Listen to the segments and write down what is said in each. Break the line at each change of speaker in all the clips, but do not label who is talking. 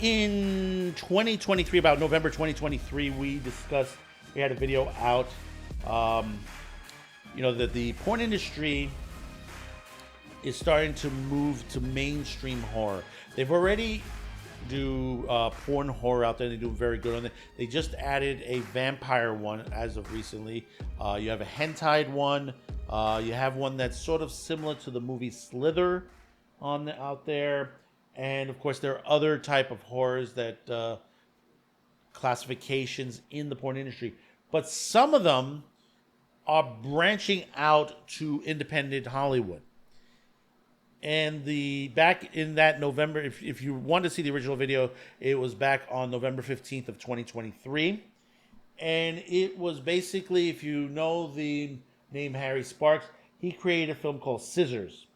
in 2023, about November 2023, we had a video out, that the porn industry is starting to move to mainstream horror. They've already do porn horror out there. They do very good on it. They just added a vampire one as of recently. You have a hentai one. You have one that's sort of similar to the movie Slither out there. And of course, there are other type of horrors that classifications in the porn industry. But some of them are branching out to independent Hollywood. And back in that November, if you want to see the original video, it was back on November 15th of 2023. And it was basically, if you know the name Harry Sparks, he created a film called Scissors,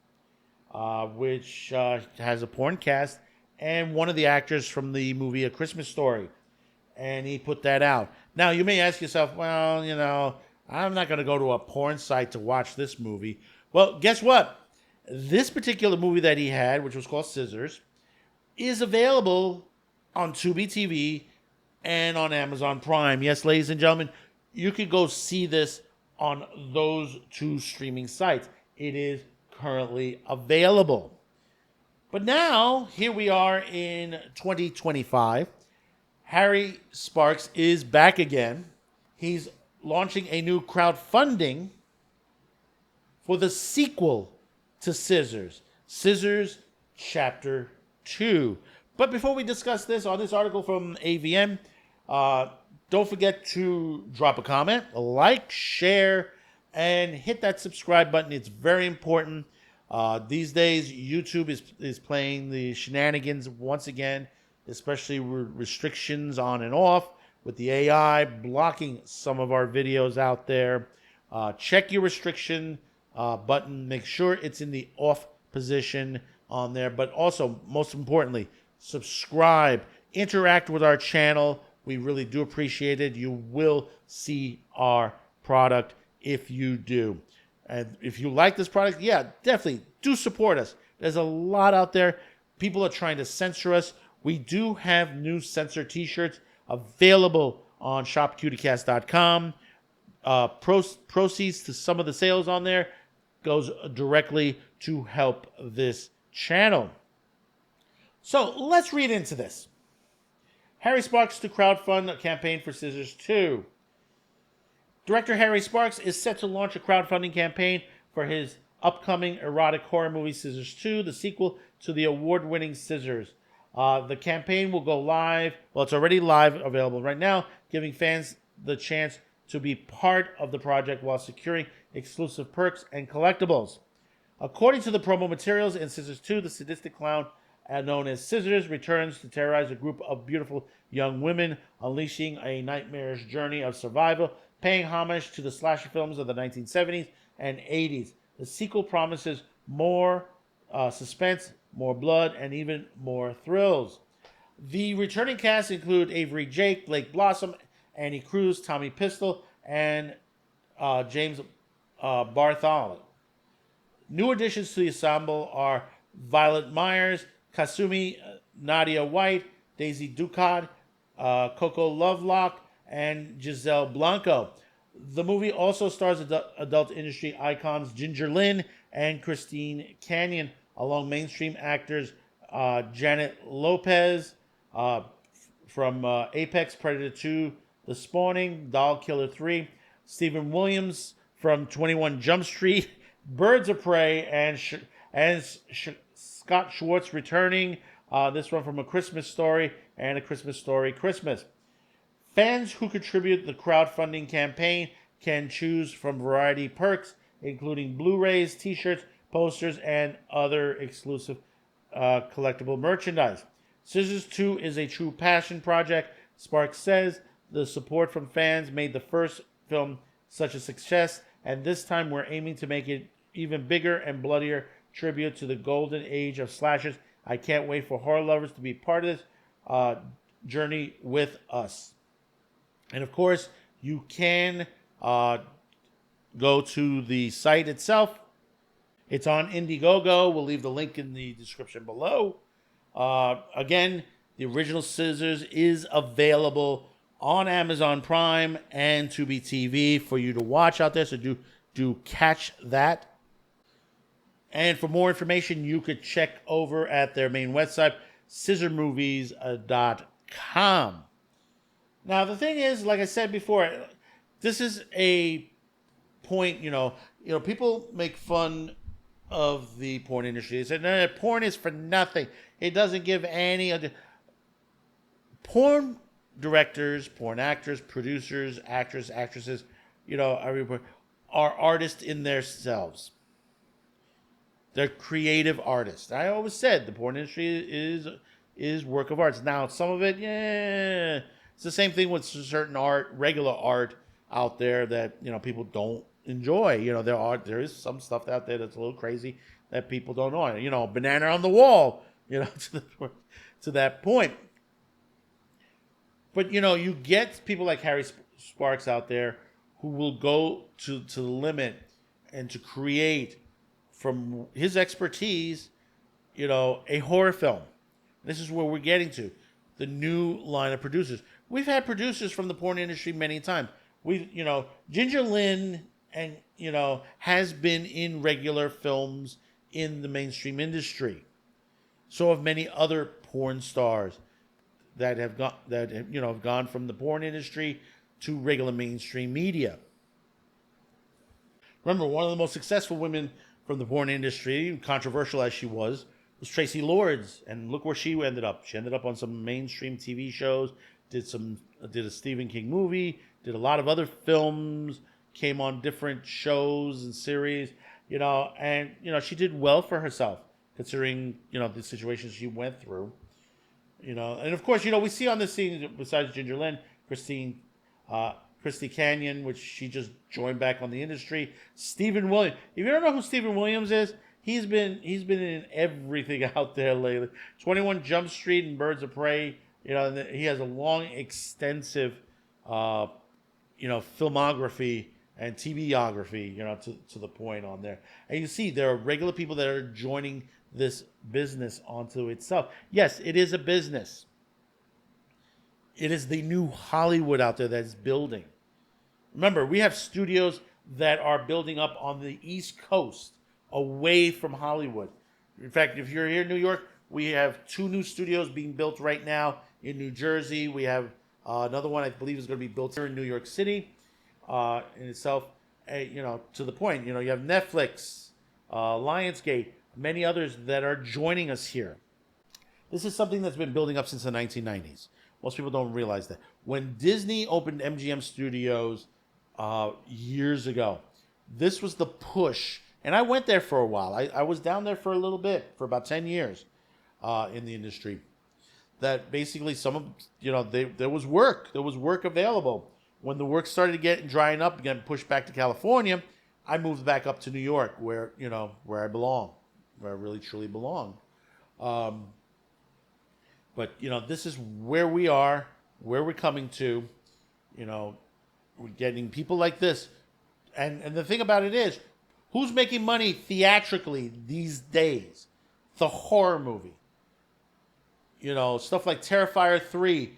which has a porn cast and one of the actors from the movie A Christmas Story. And he put that out. Now, you may ask yourself, well, I'm not going to go to a porn site to watch this movie. Well, guess what? This particular movie that he had, which was called Scissors, is available on Tubi TV and on Amazon Prime. Yes, ladies and gentlemen, you could go see this on those two streaming sites. It is currently available. But now, here we are in 2025. Harry Sparks is back again. He's launching a new crowdfunding for the sequel to Scissors Chapter 2. But before we discuss this on this article from AVN, don't forget to drop a comment, like, share, and hit that subscribe button. It's very important. These days, YouTube is playing the shenanigans once again, especially restrictions on and off with the AI blocking some of our videos out there. Check your restriction button. Make sure it's in the off position on there. But also, most importantly, subscribe. Interact with our channel. We really do appreciate it. You will see our product if you do. And if you like this product, yeah, definitely do support us. There's a lot out there. People are trying to censor us. We do have new censor t-shirts available on shopcuticast.com. Proceeds to some of the sales on there goes directly to help this channel. So let's read into this. Harry Sparks to crowdfund a campaign for Scissors 2. Director Harry Sparks is set to launch a crowdfunding campaign for his upcoming erotic horror movie Scissors 2, the sequel to the award-winning Scissors. The campaign will go live. Well, it's already live, available right now, giving fans the chance to be part of the project while securing exclusive perks and collectibles. According to the promo materials in Scissors 2, the sadistic clown known as Scissors returns to terrorize a group of beautiful young women, unleashing a nightmarish journey of survival, paying homage to the slasher films of the 1970s and 80s. The sequel promises more suspense, more blood, and even more thrills. The returning cast include Avery Jake, Blake Blossom, Annie Cruz, Tommy Pistol, and James Bartholomew. New additions to the ensemble are Violet Myers, Kasumi Nadia White, Daisy Ducad, Coco Lovelock, and Giselle Blanco. The movie also stars adult industry icons Ginger Lynn and Christine Canyon, along mainstream actors Janet Lopez from Apex Predator 2, The Spawning, Doll Killer 3, Stephen Williams from 21 Jump Street, Birds of Prey, and Scott Schwartz returning. This one from A Christmas Story and A Christmas Story Christmas. Fans who contribute the crowdfunding campaign can choose from variety perks, including Blu-rays, t-shirts, posters, and other exclusive collectible merchandise. Scissors 2 is a true passion project. Sparks says the support from fans made the first film such a success, and this time we're aiming to make it even bigger and bloodier tribute to the golden age of slashers. I can't wait for horror lovers to be part of this journey with us. And of course, you can go to the site itself. It's on Indiegogo. We'll leave the link in the description below. Again, The original Scissors is available on Amazon Prime and Tubi TV for you to watch out there. So do catch that. And for more information, you could check over at their main website, scissormovies.com. Now, the thing is, like I said before, this is a point, people make fun of the porn industry. They said, no, porn is for nothing. It doesn't give any of the... Porn directors, porn actors, producers, actresses, are artists in themselves. They're creative artists. I always said the porn industry is work of arts. Now, some of it, it's the same thing with certain art, regular art out there that people don't enjoy. There is some stuff out there that's a little crazy that people don't know. Banana on the wall. To that point. But you get people like Harry Sparks out there who will go to the limit and to create from his expertise, a horror film. This is where we're getting to. The new line of producers. We've had producers from the porn industry many times. Ginger Lynn and, has been in regular films in the mainstream industry. So have many other porn stars that have gone from the porn industry to regular mainstream media. Remember, one of the most successful women from the porn industry, controversial as she was Tracy Lords, and look where she ended up. She ended up on some mainstream TV shows, did a Stephen King movie, did a lot of other films, came on different shows and series, and she did well for herself considering the situations she went through. And of course, we see on this scene, besides Ginger Lynn, Christy Canyon, which she just joined back on the industry. Stephen Williams. If you don't know who Stephen Williams is, he's been in everything out there lately. 21 Jump Street and Birds of Prey. And he has a long, extensive, filmography and TVography. To the point on there. And you see, there are regular people that are joining this business onto itself. Yes, it is a business. It is the new Hollywood out there that's building. Remember, we have studios that are building up on the East Coast, away from Hollywood. In fact, if you're here in New York, we have 2 new studios being built right now in New Jersey. We have another one I believe is going to be built here in New York City in itself. To the point, you have Netflix, Lionsgate, many others that are joining us here. This is something that's been building up since the 1990s. Most people don't realize that. When Disney opened MGM Studios years ago, this was the push. And I went there for a while. I was down there for a little bit, for about 10 years in the industry. That basically there was work. There was work available. When the work started getting drying up, getting pushed back to California, I moved back up to New York where I belong, where I really truly belong. But this is where we are, where we're coming to. We're getting people like this. And the thing about it is, who's making money theatrically these days? The horror movie. Stuff like Terrifier 3.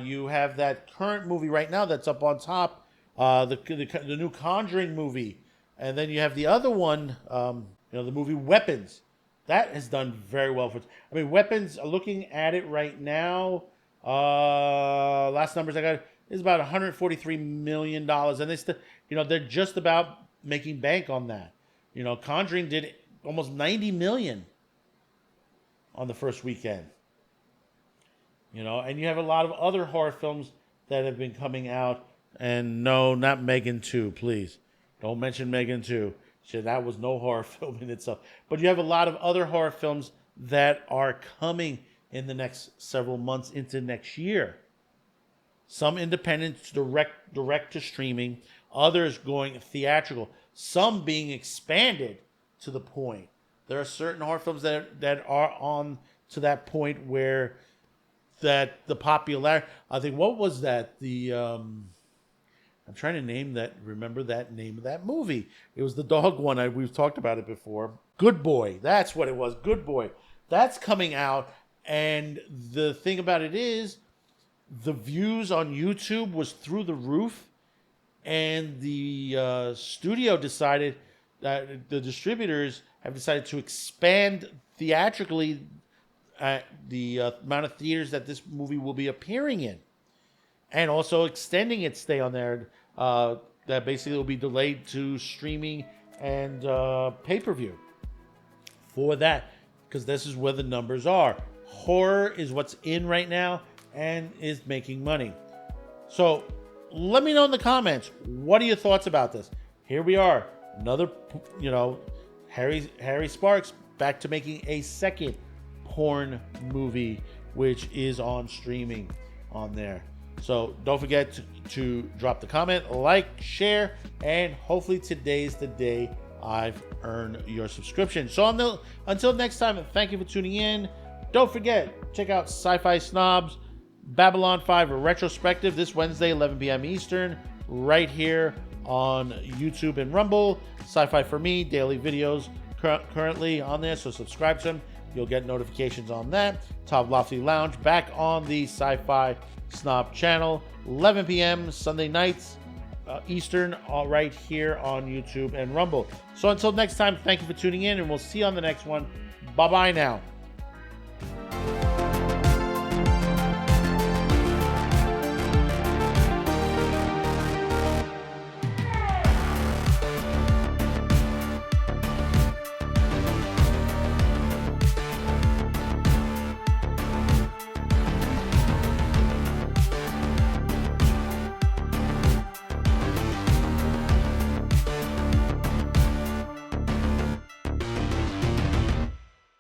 You have that current movie right now that's up on top, the new Conjuring movie. And then you have the other one, the movie Weapons. That has done very well. Weapons, looking at it right now, last numbers I got is about $143 million. And they still, they're just about making bank on that. Conjuring did almost $90 million on the first weekend. And you have a lot of other horror films that have been coming out. And no, not Megan 2, please. Don't mention Megan 2. That was no horror film in itself. But you have a lot of other horror films that are coming in the next several months into next year. Some independent, direct to streaming. Others going theatrical. Some being expanded to the point. There are certain horror films that are on to that point where that the popularity. I think, what was that? I'm trying to remember that name of that movie. It was the dog one. We've talked about it before. Good Boy. That's what it was. Good Boy. That's coming out And the thing about it is, the views on YouTube was through the roof, and the studio decided that the distributors have decided to expand theatrically the amount of theaters that this movie will be appearing in, and also extending its stay on there. That basically will be delayed to streaming and pay-per-view for that, because this is where the numbers are. Horror is what's in right now and is making money. So let me know in the comments, what are your thoughts about this? Here we are, another, Harry Sparks back to making a second porn movie, which is on streaming on there. So don't forget to drop the comment, like, share, and hopefully today's the day I've earned your subscription. So until next time, thank you for tuning in. Don't forget, check out Sci-Fi Snobs Babylon 5 retrospective this Wednesday, 11 p.m. Eastern, right here on YouTube and Rumble. Sci-Fi for Me, daily videos currently on there, so subscribe to them. You'll get notifications on that. Top Lofty Lounge back on the Sci-Fi Snob channel, 11 p.m. Sunday nights Eastern, all right here on YouTube and Rumble. So until next time, thank you for tuning in, and we'll see you on the next one. Bye-bye now.